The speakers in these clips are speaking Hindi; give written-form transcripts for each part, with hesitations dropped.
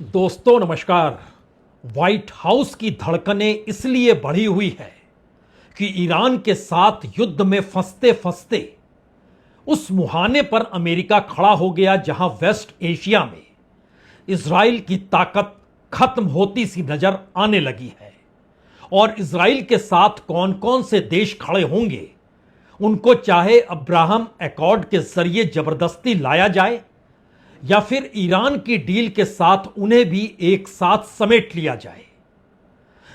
दोस्तों नमस्कार। व्हाइट हाउस की धड़कनें इसलिए बढ़ी हुई है कि ईरान के साथ युद्ध में फंसते फंसते उस मुहाने पर अमेरिका खड़ा हो गया जहां वेस्ट एशिया में इजराइल की ताकत खत्म होती सी नजर आने लगी है। और इजराइल के साथ कौन कौन से देश खड़े होंगे, उनको चाहे अब्राहम एकॉर्ड के जरिए जबरदस्ती लाया जाए या फिर ईरान की डील के साथ उन्हें भी एक साथ समेट लिया जाए।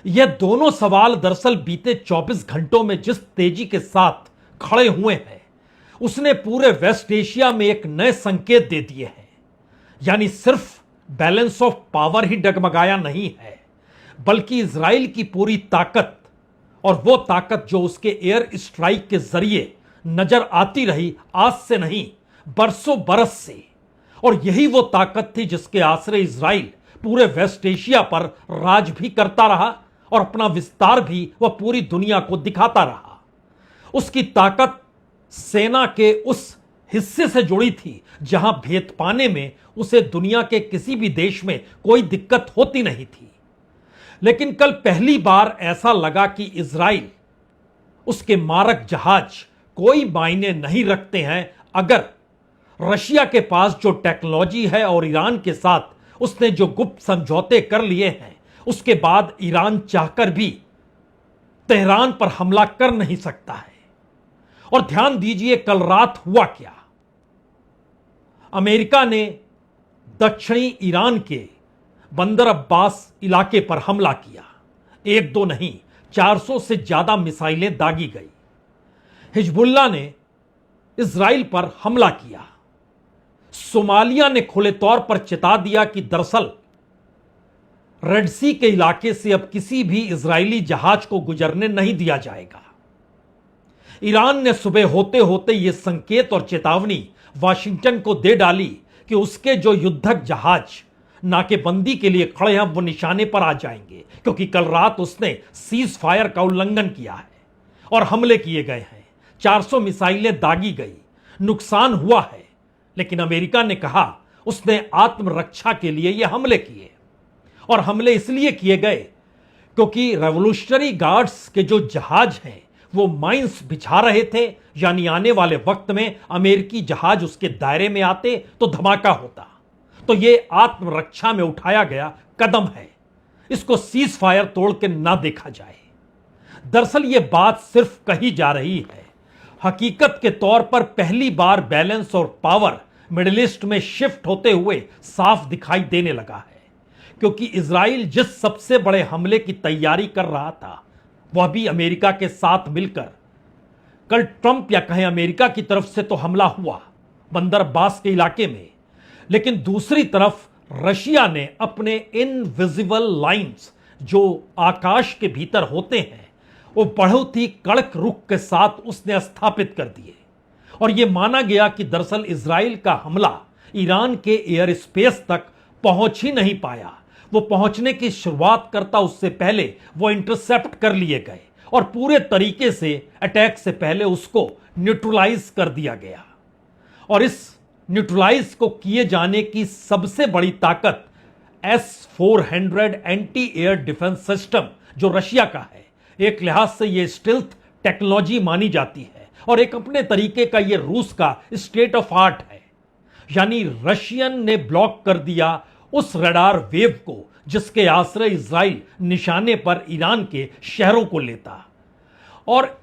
यह दोनों सवाल दरअसल बीते 24 घंटों में जिस तेजी के साथ खड़े हुए हैं उसने पूरे वेस्ट एशिया में एक नए संकेत दे दिए हैं। यानी सिर्फ बैलेंस ऑफ पावर ही डगमगाया नहीं है, बल्कि इजराइल की पूरी ताकत, और वो ताकत जो उसके एयर स्ट्राइक के जरिए नजर आती रही आज से नहीं बरसों बरस से, और यही वो ताकत थी जिसके आसरे इजराइल पूरे वेस्ट एशिया पर राज भी करता रहा और अपना विस्तार भी वह पूरी दुनिया को दिखाता रहा। उसकी ताकत सेना के उस हिस्से से जुड़ी थी जहां भेद पाने में उसे दुनिया के किसी भी देश में कोई दिक्कत होती नहीं थी। लेकिन कल पहली बार ऐसा लगा कि इजराइल, उसके मारक जहाज कोई मायने नहीं रखते हैं अगर रशिया के पास जो टेक्नोलॉजी है और ईरान के साथ उसने जो गुप्त समझौते कर लिए हैं, उसके बाद ईरान चाहकर भी तेहरान पर हमला कर नहीं सकता है। और ध्यान दीजिए कल रात हुआ क्या। अमेरिका ने दक्षिणी ईरान के बंदर अब्बास इलाके पर हमला किया। एक दो नहीं, 400 से ज्यादा मिसाइलें दागी गई। हिजबुल्लाह ने इजराइल पर हमला किया। सोमालिया ने खुले तौर पर चेता दिया कि दरअसल रेड सी के इलाके से अब किसी भी इजरायली जहाज को गुजरने नहीं दिया जाएगा। ईरान ने सुबह होते होते यह संकेत और चेतावनी वाशिंगटन को दे डाली कि उसके जो युद्धक जहाज नाकेबंदी के लिए खड़े हैं वो निशाने पर आ जाएंगे, क्योंकि कल रात उसने सीज फायर का उल्लंघन किया है और हमले किए गए हैं। 400 मिसाइलें दागी गई, नुकसान हुआ है। लेकिन अमेरिका ने कहा उसने आत्मरक्षा के लिए यह हमले किए, और हमले इसलिए किए गए क्योंकि रेवोल्यूशनरी गार्ड्स के जो जहाज हैं वो माइंस बिछा रहे थे। यानी आने वाले वक्त में अमेरिकी जहाज उसके दायरे में आते तो धमाका होता। तो यह आत्मरक्षा में उठाया गया कदम है, इसको सीज फायर तोड़ के ना देखा जाए। दरअसल यह बात सिर्फ कही जा रही है। हकीकत के तौर पर पहली बार बैलेंस और पावर मिडिल ईस्ट में शिफ्ट होते हुए साफ दिखाई देने लगा है, क्योंकि इजराइल जिस सबसे बड़े हमले की तैयारी कर रहा था वह भी अमेरिका के साथ मिलकर, कल ट्रंप या कहें अमेरिका की तरफ से तो हमला हुआ बंदर अब्बास के इलाके में, लेकिन दूसरी तरफ रशिया ने अपने इनविजिबल लाइंस जो आकाश के भीतर होते हैं वो बहुत ही कड़क रुख के साथ उसने स्थापित कर दिए। और यह माना गया कि दरअसल इजराइल का हमला ईरान के एयर स्पेस तक पहुंच ही नहीं पाया। वो पहुंचने की शुरुआत करता उससे पहले वो इंटरसेप्ट कर लिए गए और पूरे तरीके से अटैक से पहले उसको न्यूट्रलाइज कर दिया गया। और इस न्यूट्रलाइज को किए जाने की सबसे बड़ी ताकत S-400 anti air defence system जो रशिया का है। एक लिहाज से यह स्टिल्थ टेक्नोलॉजी मानी जाती है और एक अपने तरीके का यह रूस का स्टेट ऑफ आर्ट है। यानी रशियन ने ब्लॉक कर दिया उस रडार वेव को जिसके आश्रय इजराइल निशाने पर ईरान के शहरों को लेता। और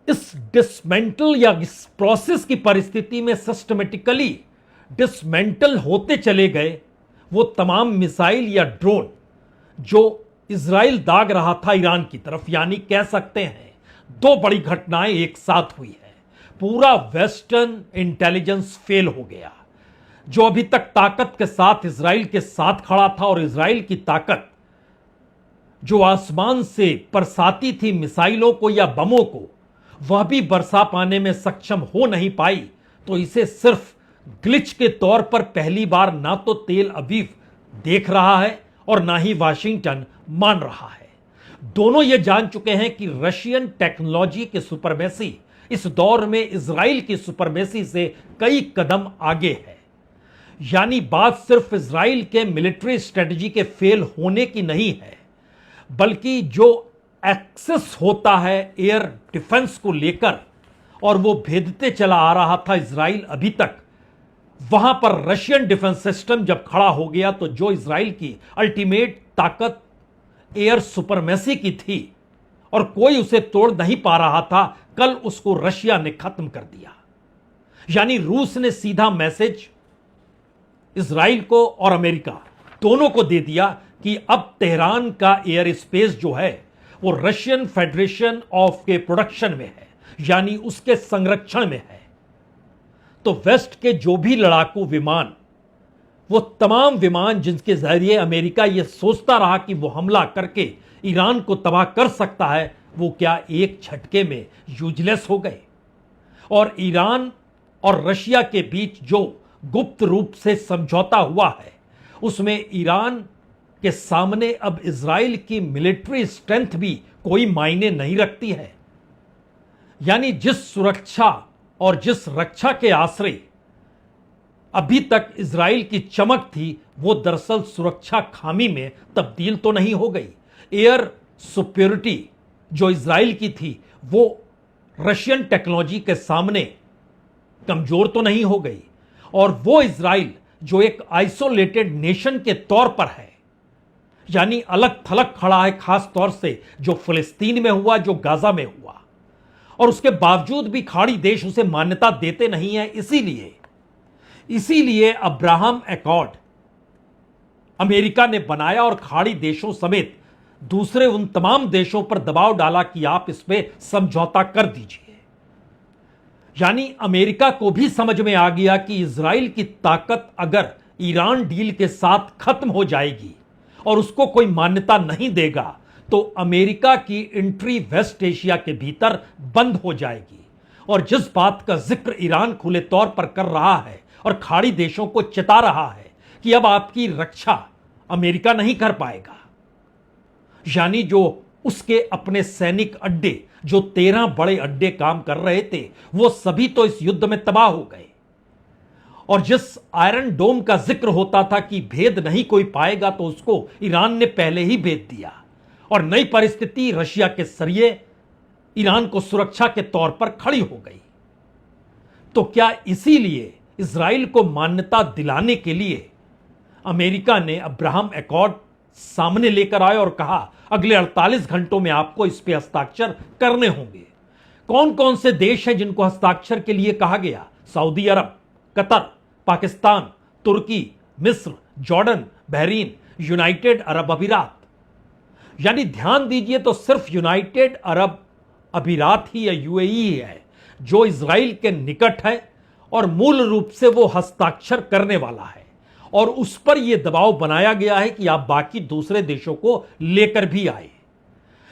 इस डिसमेंटल या इस प्रोसेस की परिस्थिति में सिस्टमेटिकली डिसमेंटल होते चले गए वो तमाम मिसाइल या ड्रोन जो इजराइल दाग रहा था ईरान की तरफ। यानी कह सकते हैं दो बड़ी घटनाएं एक साथ हुई है। पूरा वेस्टर्न इंटेलिजेंस फेल हो गया, जो अभी तक ताकत के साथ इजराइल के साथ खड़ा था, और इजराइल की ताकत जो आसमान से बरसाती थी मिसाइलों को या बमों को, वह भी बरसा पाने में सक्षम हो नहीं पाई। तो इसे सिर्फ ग्लिच के तौर पर पहली बार ना तो तेल अवीव देख रहा है और ना ही वाशिंगटन मान रहा है। दोनों ये जान चुके हैं कि रशियन टेक्नोलॉजी की सुपरमेसी इस दौर में इजराइल की सुपरमेसी से कई कदम आगे है। यानी बात सिर्फ इजराइल के मिलिट्री स्ट्रेटजी के फेल होने की नहीं है, बल्कि जो एक्सेस होता है एयर डिफेंस को लेकर और वो भेदते चला आ रहा था इजराइल अभी तक, वहां पर रशियन डिफेंस सिस्टम जब खड़ा हो गया तो जो इजराइल की अल्टीमेट ताकत एयर सुपरमेसी की थी और कोई उसे तोड़ नहीं पा रहा था, कल उसको रशिया ने खत्म कर दिया। यानी रूस ने सीधा मैसेज इजराइल को और अमेरिका दोनों को दे दिया कि अब तेहरान का एयर स्पेस जो है वो रशियन फेडरेशन ऑफ के प्रोडक्शन में है, यानी उसके संरक्षण में है। तो वेस्ट के जो भी लड़ाकू विमान, वो तमाम विमान जिनके जरिए अमेरिका यह सोचता रहा कि वो हमला करके ईरान को तबाह कर सकता है, वो क्या एक झटके में यूजलेस हो गए। और ईरान और रशिया के बीच जो गुप्त रूप से समझौता हुआ है, उसमें ईरान के सामने अब इजराइल की मिलिट्री स्ट्रेंथ भी कोई मायने नहीं रखती है। यानी जिस सुरक्षा और जिस रक्षा के आश्रय अभी तक इजराइल की चमक थी, वो दरअसल सुरक्षा खामी में तब्दील तो नहीं हो गई। एयर सुपेरिटी जो इजराइल की थी, वो रशियन टेक्नोलॉजी के सामने कमजोर तो नहीं हो गई। और वो इजराइल जो एक आइसोलेटेड नेशन के तौर पर है, यानी अलग थलग खड़ा है, खास तौर से जो फिलिस्तीन में हुआ, जो गाजा में हुआ, और उसके बावजूद भी खाड़ी देश उसे मान्यता देते नहीं है। इसीलिए अब्राहम एकॉर्ड अमेरिका ने बनाया और खाड़ी देशों समेत दूसरे उन तमाम देशों पर दबाव डाला कि आप इस पे समझौता कर दीजिए। यानी अमेरिका को भी समझ में आ गया कि इजराइल की ताकत अगर ईरान डील के साथ खत्म हो जाएगी और उसको कोई मान्यता नहीं देगा, तो अमेरिका की एंट्री वेस्ट एशिया के भीतर बंद हो जाएगी। और जिस बात का जिक्र ईरान खुले तौर पर कर रहा है और खाड़ी देशों को चेता रहा है कि अब आपकी रक्षा अमेरिका नहीं कर पाएगा, यानी जो उसके अपने सैनिक अड्डे, जो 13 बड़े अड्डे काम कर रहे थे, वो सभी तो इस युद्ध में तबाह हो गए। और जिस आयरन डोम का जिक्र होता था कि भेद नहीं कोई पाएगा, तो उसको ईरान ने पहले ही भेद दिया। और नई परिस्थिति रशिया के जरिए ईरान को सुरक्षा के तौर पर खड़ी हो गई। तो क्या इसीलिए इजराइल को मान्यता दिलाने के लिए अमेरिका ने अब्राहम एकॉर्ड सामने लेकर आए और कहा अगले 48 घंटों में आपको इस पे हस्ताक्षर करने होंगे। कौन कौन से देश हैं जिनको हस्ताक्षर के लिए कहा गया? सऊदी अरब, कतर, पाकिस्तान, तुर्की, मिस्र, जॉर्डन, बहरीन, यूनाइटेड अरब अमीरात। यानी ध्यान दीजिए, तो सिर्फ यूनाइटेड अरब अमीरात ही या यूएई है जो इजराइल के निकट है और मूल रूप से वो हस्ताक्षर करने वाला है। और उस पर यह दबाव बनाया गया है कि आप बाकी दूसरे देशों को लेकर भी आए।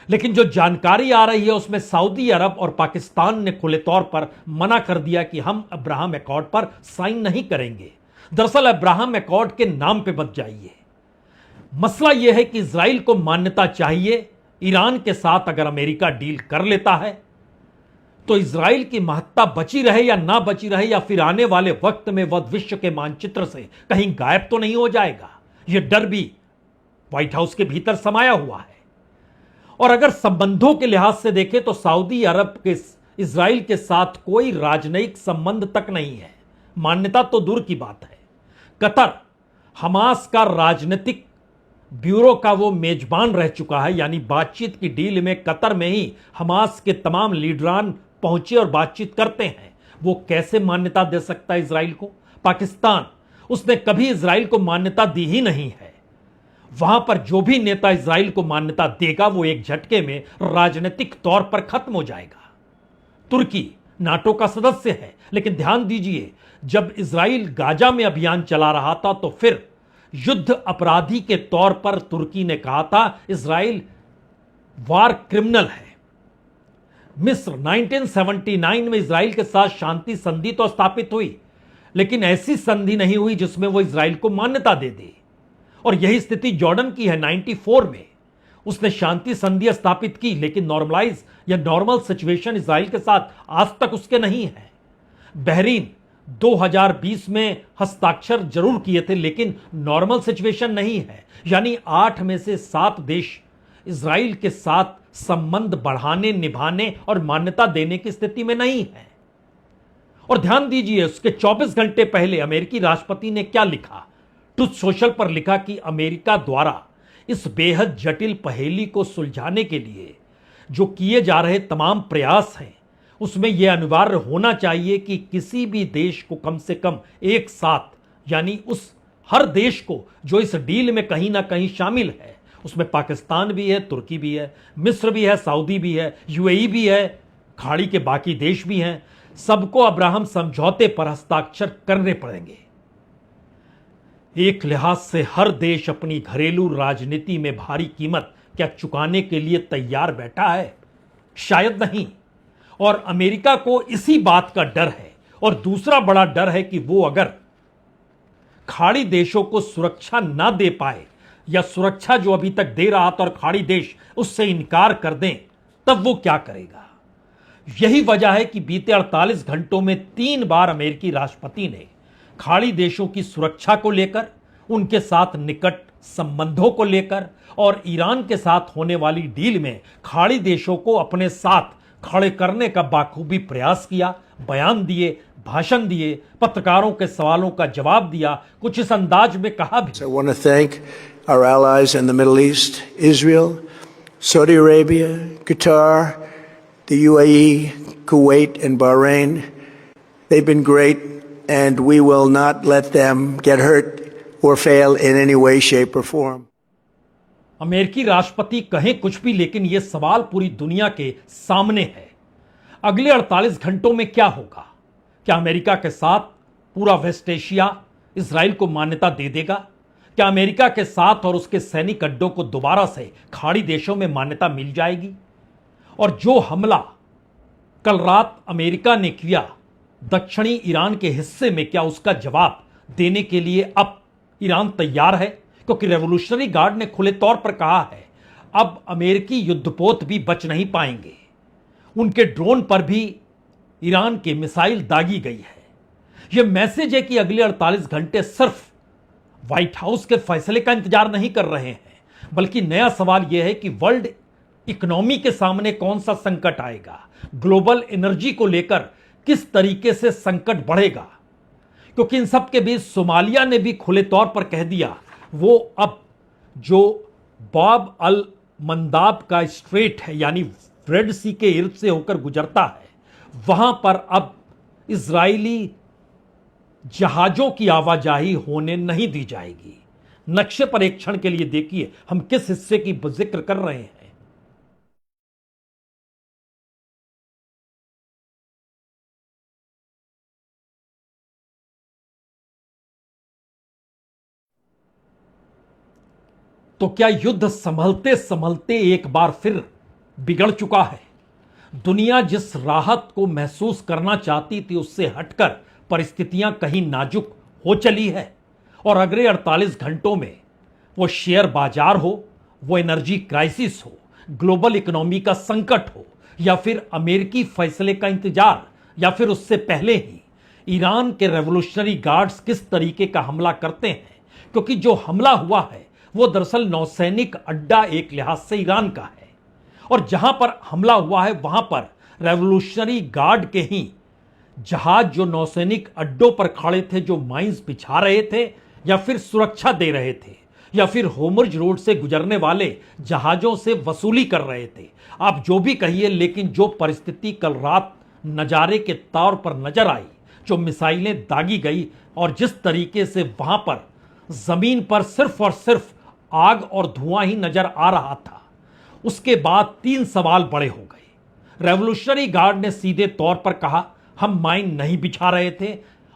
लेकिन जो जानकारी आ रही है उसमें सऊदी अरब और पाकिस्तान ने खुले तौर पर मना कर दिया कि हम अब्राहम एकॉर्ड पर साइन नहीं करेंगे। दरअसल अब्राहम एकॉर्ड के नाम पे मत जाइए। मसला यह है कि इजराइल को मान्यता चाहिए। ईरान के साथ अगर अमेरिका डील कर लेता है तो इजराइल की महत्ता बची रहे या ना बची रहे, या फिर आने वाले वक्त में वह विश्व के मानचित्र से कहीं गायब तो नहीं हो जाएगा, यह डर भी व्हाइट हाउस के भीतर समाया हुआ है। और अगर संबंधों के लिहाज से देखें तो सऊदी अरब के इजराइल के साथ कोई राजनयिक संबंध तक नहीं है, मान्यता तो दूर की बात है। कतर हमास का राजनीतिक ब्यूरो का वो मेजबान रह चुका है, यानी बातचीत की डील में कतर में ही हमास के तमाम लीडरान पहुंचे और बातचीत करते हैं। वो कैसे मान्यता दे सकता है इजराइल को? पाकिस्तान, उसने कभी इजराइल को मान्यता दी ही नहीं है। वहां पर जो भी नेता इजराइल को मान्यता देगा वो एक झटके में राजनीतिक तौर पर खत्म हो जाएगा। तुर्की नाटो का सदस्य है, लेकिन ध्यान दीजिए, जब इजराइल गाजा में अभियान चला रहा था तो फिर युद्ध अपराधी के तौर पर तुर्की ने कहा था इजराइल वार क्रिमिनल है। मिस्र 1979 में इजराइल के साथ शांति संधि तो स्थापित हुई, लेकिन ऐसी संधि नहीं हुई जिसमें वो इजराइल को मान्यता दे दे। और यही स्थिति जॉर्डन की है। 94 में उसने शांति संधि स्थापित की, लेकिन नॉर्मलाइज या नॉर्मल सिचुएशन इजराइल के साथ आज तक उसके नहीं है। बहरीन 2020 में हस्ताक्षर जरूर किए थे, लेकिन नॉर्मल सिचुएशन नहीं है। यानी 8 में से 7 देश इजराइल के साथ संबंध बढ़ाने, निभाने और मान्यता देने की स्थिति में नहीं है। और ध्यान दीजिए, उसके 24 घंटे पहले अमेरिकी राष्ट्रपति ने क्या लिखा? ट्रुथ सोशल पर लिखा कि अमेरिका द्वारा इस बेहद जटिल पहेली को सुलझाने के लिए जो किए जा रहे तमाम प्रयास हैं, उसमें यह अनिवार्य होना चाहिए कि किसी भी देश को कम से कम एक साथ, यानी उस हर देश को जो इस डील में कहीं ना कहीं शामिल है, उसमें पाकिस्तान भी है, तुर्की भी है, मिस्र भी है, सऊदी भी है, यूएई भी है, खाड़ी के बाकी देश भी हैं, सबको अब्राहम समझौते पर हस्ताक्षर करने पड़ेंगे। एक लिहाज से हर देश अपनी घरेलू राजनीति में भारी कीमत क्या चुकाने के लिए तैयार बैठा है? शायद नहीं। और अमेरिका को इसी बात का डर है। और दूसरा बड़ा डर है कि वो अगर खाड़ी देशों को सुरक्षा ना दे पाए, या सुरक्षा जो अभी तक दे रहा था और खाड़ी देश उससे इनकार कर दें, तब वो क्या करेगा? यही वजह है कि बीते 48 घंटों में 3 बार अमेरिकी राष्ट्रपति ने खाड़ी देशों की सुरक्षा को लेकर, उनके साथ निकट संबंधों को लेकर और ईरान के साथ होने वाली डील में खाड़ी देशों को अपने साथ खड़े करने का बाखूबी प्रयास किया, बयान दिए, भाषण दिए, पत्रकारों के सवालों का जवाब दिया, कुछ इस अंदाज में कहा भी। I want to thank our allies in the Middle East, Israel, Saudi Arabia, Qatar, the UAE, Kuwait, and Bahrain. They've been great, and we will not let them get hurt or fail in any way, shape, or form. अमेरिकी राष्ट्रपति कहें कुछ भी, लेकिन यह सवाल पूरी दुनिया के सामने है। अगले 48 घंटों में क्या होगा? क्या अमेरिका के साथ पूरा वेस्ट एशिया इजराइल को मान्यता दे देगा? क्या अमेरिका के साथ और उसके सैनिक अड्डों को दोबारा से खाड़ी देशों में मान्यता मिल जाएगी? और जो हमला कल रात अमेरिका ने किया दक्षिणी ईरान के हिस्से में, क्या उसका जवाब देने के लिए अब ईरान तैयार है? क्योंकि रेवोल्यूशनरी गार्ड ने खुले तौर पर कहा है अब अमेरिकी युद्धपोत भी बच नहीं पाएंगे। उनके ड्रोन पर भी ईरान की मिसाइल दागी गई है। यह मैसेज है कि अगले 48 घंटे सिर्फ व्हाइट हाउस के फैसले का इंतजार नहीं कर रहे हैं, बल्कि नया सवाल यह है कि वर्ल्ड इकोनॉमी के सामने कौन सा संकट आएगा, ग्लोबल एनर्जी को लेकर किस तरीके से संकट बढ़ेगा। क्योंकि इन सब के बीच सोमालिया ने भी खुले तौर पर कह दिया वो अब जो बाब अल मंदाब का स्ट्रेट है, यानी रेड सी के इर्द से होकर गुजरता है, वहां पर अब इजरायली जहाजों की आवाजाही होने नहीं दी जाएगी। नक्शे पर एक क्षण के लिए देखिए हम किस हिस्से की जिक्र कर रहे हैं। तो क्या युद्ध संभलते संभलते एक बार फिर बिगड़ चुका है? दुनिया जिस राहत को महसूस करना चाहती थी उससे हटकर परिस्थितियां कहीं नाजुक हो चली है। और अगले 48 घंटों में वो शेयर बाजार हो, वो एनर्जी क्राइसिस हो, ग्लोबल इकोनॉमी का संकट हो, या फिर अमेरिकी फैसले का इंतजार, या फिर उससे पहले ही ईरान के रेवोल्यूशनरी गार्ड्स किस तरीके का हमला करते हैं। क्योंकि जो हमला हुआ है वो दरअसल नौसैनिक अड्डा एक लिहाज से ईरान का है, और जहां पर हमला हुआ है वहां पर रेवोल्यूशनरी गार्ड के ही जहाज जो नौसैनिक अड्डों पर खड़े थे, जो माइंस बिछा रहे थे या फिर सुरक्षा दे रहे थे, या फिर होमर्ज रोड से गुजरने वाले जहाजों से वसूली कर रहे थे। आप जो भी कहिए, लेकिन जो परिस्थिति कल रात नजारे के तौर पर नजर आई, जो मिसाइलें दागी गई और जिस तरीके से वहां पर जमीन पर सिर्फ और सिर्फ आग और धुआं ही नजर आ रहा था, उसके बाद 3 सवाल बड़े हो गए। रेवोल्यूशनरी गार्ड ने सीधे तौर पर कहा हम माइन नहीं बिछा रहे थे,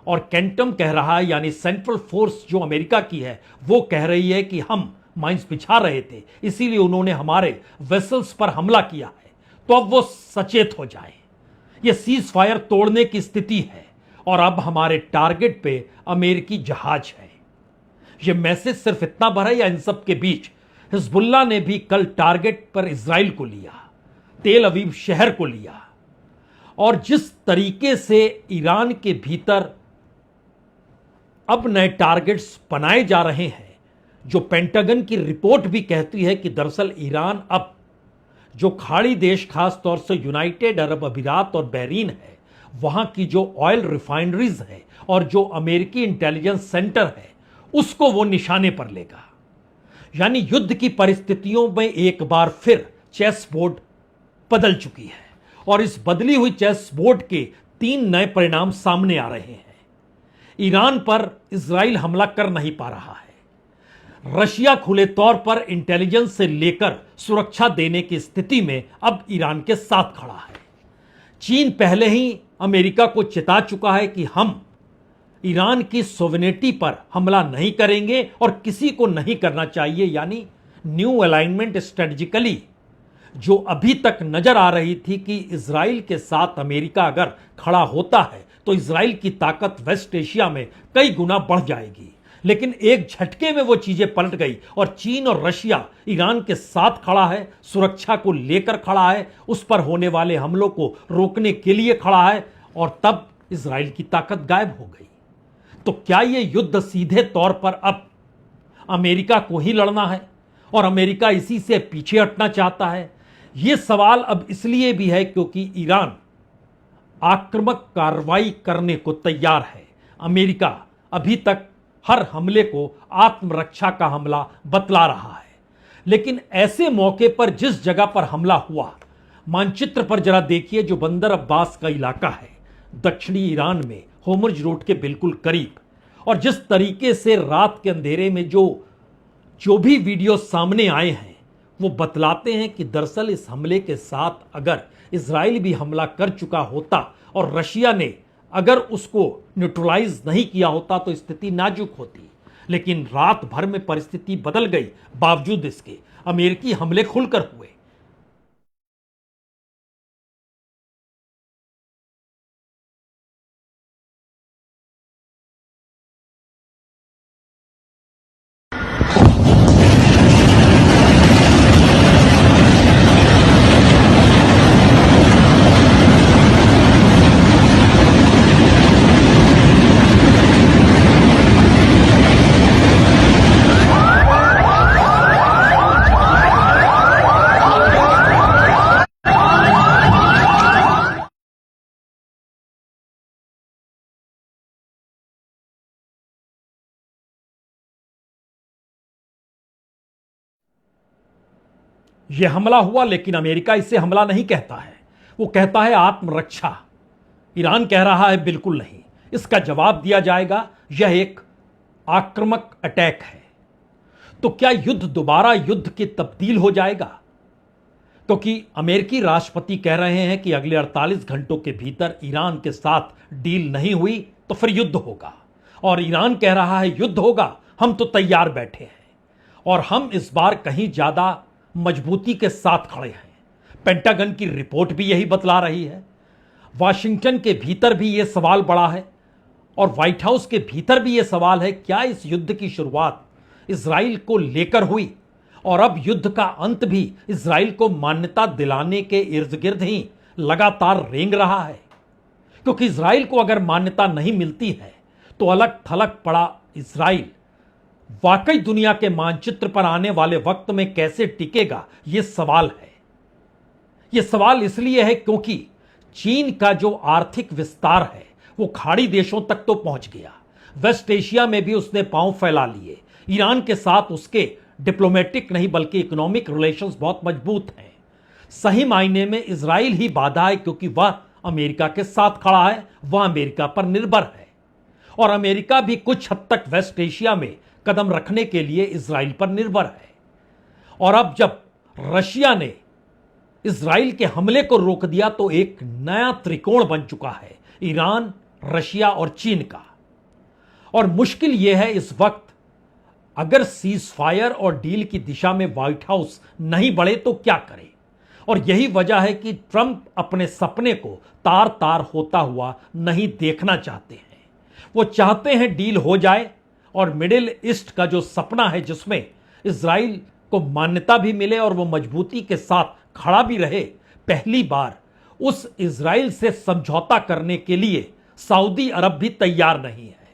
और कैंटम कह रहा है, यानी सेंट्रल फोर्स जो अमेरिका की है, वो कह रही है कि हम माइंस बिछा रहे थे, इसीलिए उन्होंने हमारे वेसल्स पर हमला किया है। तो अब वो सचेत हो जाए। ये सीज फायर तोड़ने की स्थिति है और अब हमारे टारगेट पे अमेरिकी जहाज है। ये मैसेज सिर्फ इतना भर है, या इन सब के बीच हिजबुल्लाह ने भी कल टारगेट पर इजराइल को लिया, तेल अवीव शहर को लिया, और जिस तरीके से ईरान के भीतर अब नए टारगेट्स बनाए जा रहे हैं, जो पेंटागन की रिपोर्ट भी कहती है कि दरअसल ईरान अब जो खाड़ी देश, खास तौर से यूनाइटेड अरब अमीरात और बहरीन है, वहां की जो ऑयल रिफाइनरीज है और जो अमेरिकी इंटेलिजेंस सेंटर है, उसको वो निशाने पर लेगा। यानी युद्ध की परिस्थितियों में एक बार फिर चेस बोर्ड बदल चुकी है और इस बदली हुई चेस बोर्ड के 3 नए परिणाम सामने आ रहे हैं। ईरान पर इजराइल हमला कर नहीं पा रहा है। रशिया खुले तौर पर इंटेलिजेंस से लेकर सुरक्षा देने की स्थिति में अब ईरान के साथ खड़ा है। चीन पहले ही अमेरिका को चेता चुका है कि हम ईरान की सोवेनिटी पर हमला नहीं करेंगे और किसी को नहीं करना चाहिए। यानी न्यू अलाइनमेंट स्ट्रेटजिकली जो अभी तक नजर आ रही थी कि इजराइल के साथ अमेरिका अगर खड़ा होता है तो इजराइल की ताकत वेस्ट एशिया में कई गुना बढ़ जाएगी, लेकिन एक झटके में वो चीजें पलट गई और चीन और रशिया ईरान के साथ खड़ा है, सुरक्षा को लेकर खड़ा है, उस पर होने वाले हमलों को रोकने के लिए खड़ा है और तब इजराइल की ताकत गायब हो गई। तो क्या यह युद्ध सीधे तौर पर अब अमेरिका को ही लड़ना है और अमेरिका इसी से पीछे हटना चाहता है? यह सवाल अब इसलिए भी है क्योंकि ईरान आक्रामक कार्रवाई करने को तैयार है। अमेरिका अभी तक हर हमले को आत्मरक्षा का हमला बतला रहा है, लेकिन ऐसे मौके पर जिस जगह पर हमला हुआ, मानचित्र पर जरा देखिए, जो बंदर अब्बास का इलाका है दक्षिणी ईरान में होर्मुज रोड के बिल्कुल करीब, और जिस तरीके से रात के अंधेरे में जो भी वीडियो सामने आए हैं वो बतलाते हैं कि दरअसल इस हमले के साथ अगर इजराइल भी हमला कर चुका होता और रशिया ने अगर उसको न्यूट्रलाइज नहीं किया होता तो स्थिति नाजुक होती। लेकिन रात भर में परिस्थिति बदल गई। बावजूद इसके अमेरिकी हमले खुलकर हुए। यह हमला हुआ, लेकिन अमेरिका इसे हमला नहीं कहता है, वो कहता है आत्मरक्षा। ईरान कह रहा है बिल्कुल नहीं, इसका जवाब दिया जाएगा, यह एक आक्रामक अटैक है। तो क्या युद्ध दोबारा युद्ध की तब्दील हो जाएगा? क्योंकि अमेरिकी राष्ट्रपति कह रहे हैं कि अगले 48 घंटों के भीतर ईरान के साथ डील नहीं हुई तो फिर युद्ध होगा, और ईरान कह रहा है युद्ध होगा, हम तो तैयार बैठे हैं और हम इस बार कहीं ज्यादा मजबूती के साथ खड़े हैं। पेंटागन की रिपोर्ट भी यही बतला रही है। वाशिंगटन के भीतर भी यह सवाल बड़ा है और व्हाइट हाउस के भीतर भी यह सवाल है, क्या इस युद्ध की शुरुआत इजराइल को लेकर हुई और अब युद्ध का अंत भी इजराइल को मान्यता दिलाने के इर्द गिर्द ही लगातार रेंग रहा है? क्योंकि इजराइल को अगर मान्यता नहीं मिलती है तो अलग थलग पड़ा इजराइल वाकई दुनिया के मानचित्र पर आने वाले वक्त में कैसे टिकेगा, यह सवाल है। यह सवाल इसलिए है क्योंकि चीन का जो आर्थिक विस्तार है वो खाड़ी देशों तक तो पहुंच गया, वेस्ट एशिया में भी उसने पांव फैला लिए। ईरान के साथ उसके डिप्लोमेटिक नहीं बल्कि इकोनॉमिक रिलेशंस बहुत मजबूत हैं। सही मायने में इजराइल ही बाधा है क्योंकि वह अमेरिका के साथ खड़ा है, वह अमेरिका पर निर्भर है और अमेरिका भी कुछ हद तक वेस्ट एशिया में कदम रखने के लिए इजराइल पर निर्भर है। और अब जब रशिया ने इजराइल के हमले को रोक दिया तो एक नया त्रिकोण बन चुका है, ईरान, रशिया और चीन का। और मुश्किल यह है इस वक्त, अगर सीज फायर और डील की दिशा में व्हाइट हाउस नहीं बढ़े तो क्या करे? और यही वजह है कि ट्रंप अपने सपने को तार तार होता हुआ नहीं देखना चाहते हैं। वो चाहते हैं डील हो जाए और मिडिल ईस्ट का जो सपना है जिसमें इजराइल को मान्यता भी मिले और वो मजबूती के साथ खड़ा भी रहे, पहली बार उस इजराइल से समझौता करने के लिए सऊदी अरब भी तैयार नहीं है।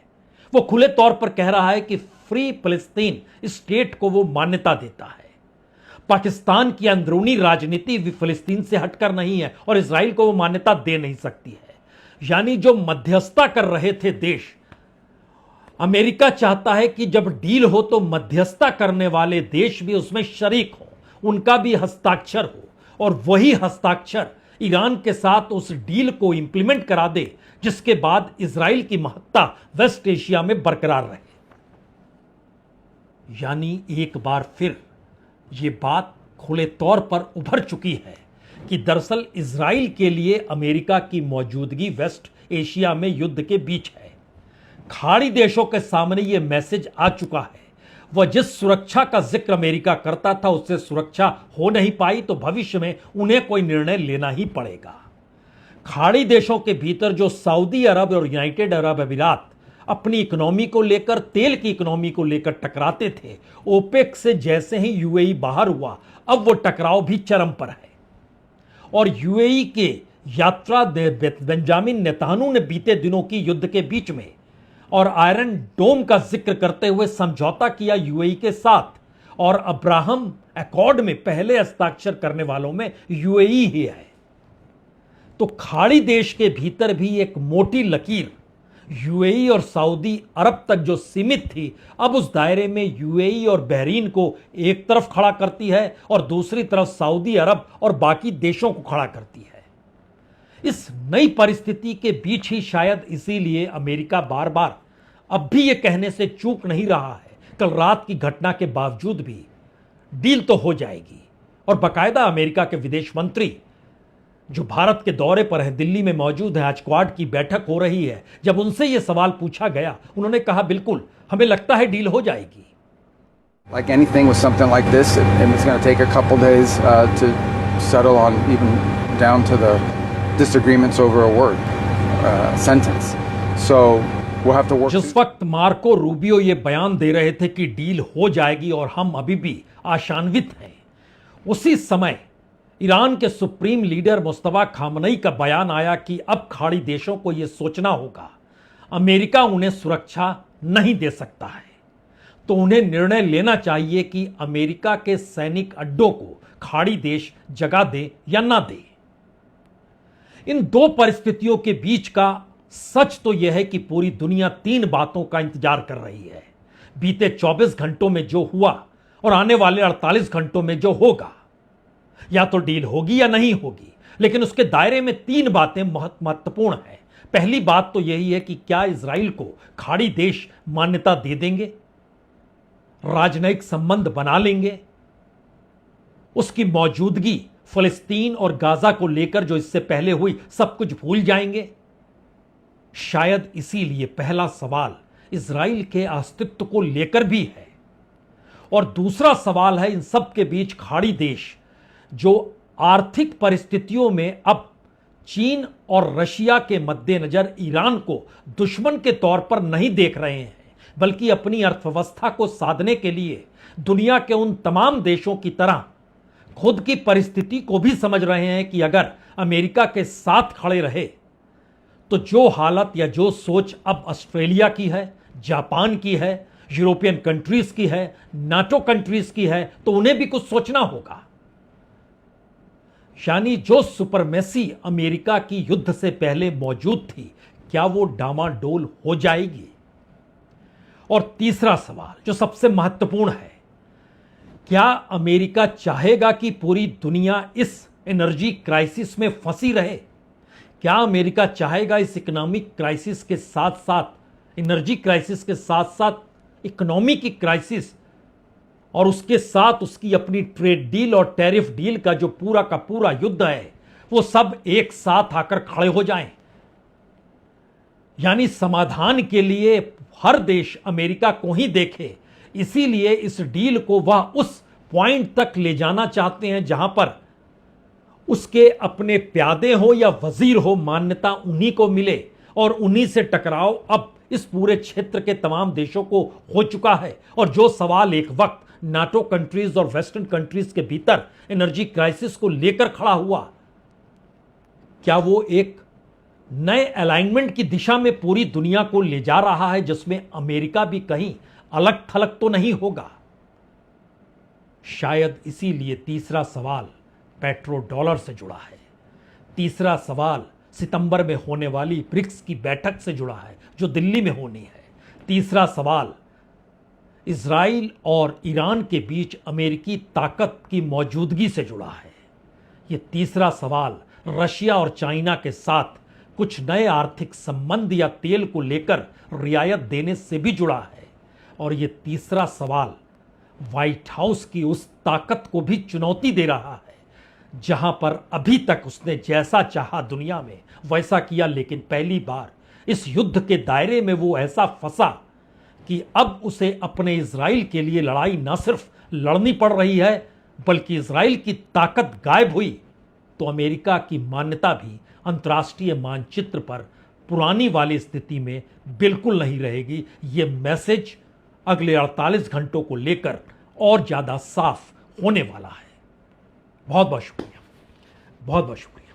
वो खुले तौर पर कह रहा है कि फ्री फिलिस्तीन स्टेट को वो मान्यता देता है। पाकिस्तान की अंदरूनी राजनीति भी फिलिस्तीन से हटकर नहीं है और इजराइल को वो मान्यता दे नहीं सकती है। यानी जो मध्यस्थता कर रहे थे देश, अमेरिका चाहता है कि जब डील हो तो मध्यस्थता करने वाले देश भी उसमें शरीक हो, उनका भी हस्ताक्षर हो और वही हस्ताक्षर ईरान के साथ उस डील को इंप्लीमेंट करा दे, जिसके बाद इजराइल की महत्ता वेस्ट एशिया में बरकरार रहे। यानी एक बार फिर यह बात खुले तौर पर उभर चुकी है कि दरअसल इजराइल के लिए अमेरिका की मौजूदगी वेस्ट एशिया में युद्ध के बीच है। खाड़ी देशों के सामने यह मैसेज आ चुका है। वह जिस सुरक्षा का जिक्र अमेरिका करता था उससे सुरक्षा हो नहीं पाई, तो भविष्य में उन्हें कोई निर्णय लेना ही पड़ेगा। खाड़ी देशों के भीतर जो सऊदी अरब और यूनाइटेड अरब अमीरात अपनी इकोनॉमी को लेकर, तेल की इकोनॉमी को लेकर टकराते थे, ओपेक से जैसे ही यूएई बाहर हुआ, अब वो टकराव भी चरम पर है। और यूएई के यात्रा बेंजामिन नेतान्याहू ने बीते दिनों की युद्ध के बीच में और आयरन डोम का जिक्र करते हुए समझौता किया यूएई के साथ, और अब्राहम अकॉर्ड में पहले हस्ताक्षर करने वालों में यूएई ही है। तो खाड़ी देश के भीतर भी एक मोटी लकीर यूएई और सऊदी अरब तक जो सीमित थी, अब उस दायरे में यूएई और बहरीन को एक तरफ खड़ा करती है और दूसरी तरफ सऊदी अरब और बाकी देशों को खड़ा करती है। इस नई परिस्थिति के बीच ही शायद इसीलिए अमेरिका बार बार अब भी यह कहने से चूक नहीं रहा है, कल रात की घटना के बावजूद भी डील तो हो जाएगी। और बाकायदा अमेरिका के विदेश मंत्री जो भारत के दौरे पर है, दिल्ली में मौजूद है, आज क्वाड की बैठक हो रही है, जब उनसे यह सवाल पूछा गया, उन्होंने कहा बिल्कुल हमें लगता है डील हो जाएगी। Like anything with something like this, it's going to take a couple days to settle on, even down to the disagreements over a word, sentence. So we'll have to work. जिस वक्त मार्को रूबियो ये बयान दे रहे थे कि डील हो जाएगी और हम अभी भी आशान्वित हैं, उसी समय ईरान के सुप्रीम लीडर मुस्तफा खामनेई का बयान आया कि अब खाड़ी देशों को यह सोचना होगा, अमेरिका उन्हें सुरक्षा नहीं दे सकता है, तो उन्हें निर्णय लेना चाहिए कि अमेरिका के सैनिक अड्डों को खाड़ी देश जगह दे या ना दे। इन दो परिस्थितियों के बीच का सच तो यह है कि पूरी दुनिया तीन बातों का इंतजार कर रही है। बीते 24 घंटों में जो हुआ और आने वाले 48 घंटों में जो होगा, या तो डील होगी या नहीं होगी, लेकिन उसके दायरे में तीन बातें महत्वपूर्ण हैं। पहली बात तो यही है कि क्या इजराइल को खाड़ी देश मान्यता दे देंगे, राजनयिक संबंध बना लेंगे, उसकी मौजूदगी फिलिस्तीन और गाजा को लेकर जो इससे पहले हुई सब कुछ भूल जाएंगे। शायद इसीलिए पहला सवाल इजराइल के अस्तित्व को लेकर भी है, और दूसरा सवाल है इन सब के बीच खाड़ी देश जो आर्थिक परिस्थितियों में अब चीन और रशिया के मद्देनजर ईरान को दुश्मन के तौर पर नहीं देख रहे हैं, बल्कि अपनी अर्थव्यवस्था को साधने के लिए दुनिया के उन तमाम देशों की तरह खुद की परिस्थिति को भी समझ रहे हैं कि अगर अमेरिका के साथ खड़े रहे तो जो हालत या जो सोच अब ऑस्ट्रेलिया की है, जापान की है, यूरोपियन कंट्रीज की है, नाटो कंट्रीज की है, तो उन्हें भी कुछ सोचना होगा। यानी जो सुपरमेसी अमेरिका की युद्ध से पहले मौजूद थी, क्या वो डामाडोल हो जाएगी? और तीसरा सवाल जो सबसे महत्वपूर्ण है, क्या अमेरिका चाहेगा कि पूरी दुनिया इस एनर्जी क्राइसिस में फंसी रहे? क्या अमेरिका चाहेगा इस इकोनॉमिक क्राइसिस के साथ साथ, एनर्जी क्राइसिस के साथ साथ इकोनॉमी की क्राइसिस और उसके साथ उसकी अपनी ट्रेड डील और टैरिफ डील का जो पूरा का पूरा युद्ध है, वो सब एक साथ आकर खड़े हो जाएं? यानी समाधान के लिए हर देश अमेरिका को ही देखे, इसीलिए इस डील को वह उस पॉइंट तक ले जाना चाहते हैं जहां पर उसके अपने प्यादे हो या वजीर हो, मान्यता उन्हीं को मिले, और उन्हीं से टकराव अब इस पूरे क्षेत्र के तमाम देशों को हो चुका है। और जो सवाल एक वक्त नाटो कंट्रीज और वेस्टर्न कंट्रीज के भीतर एनर्जी क्राइसिस को लेकर खड़ा हुआ, क्या वो एक नए अलाइनमेंट की दिशा में पूरी दुनिया को ले जा रहा है, जिसमें अमेरिका भी कहीं अलग थलग तो नहीं होगा। शायद इसीलिए तीसरा सवाल पेट्रो डॉलर से जुड़ा है। तीसरा सवाल सितंबर में होने वाली ब्रिक्स की बैठक से जुड़ा है, जो दिल्ली में होनी है। तीसरा सवाल इजराइल और ईरान के बीच अमेरिकी ताकत की मौजूदगी से जुड़ा है। यह तीसरा सवाल रशिया और चाइना के साथ कुछ नए आर्थिक संबंध या तेल को लेकर रियायत देने से भी जुड़ा है। और यह तीसरा सवाल व्हाइट हाउस की उस ताकत को भी चुनौती दे रहा है, जहां पर अभी तक उसने जैसा चाहा दुनिया में वैसा किया, लेकिन पहली बार इस युद्ध के दायरे में वो ऐसा फंसा कि अब उसे अपने इजराइल के लिए लड़ाई न सिर्फ लड़नी पड़ रही है, बल्कि इजराइल की ताकत गायब हुई तो अमेरिका की मान्यता भी अंतर्राष्ट्रीय मानचित्र पर पुरानी वाली स्थिति में बिल्कुल नहीं रहेगी। ये मैसेज अगले 48 घंटों को लेकर और ज्यादा साफ होने वाला है। बहुत बहुत शुक्रिया, बहुत बहुत शुक्रिया।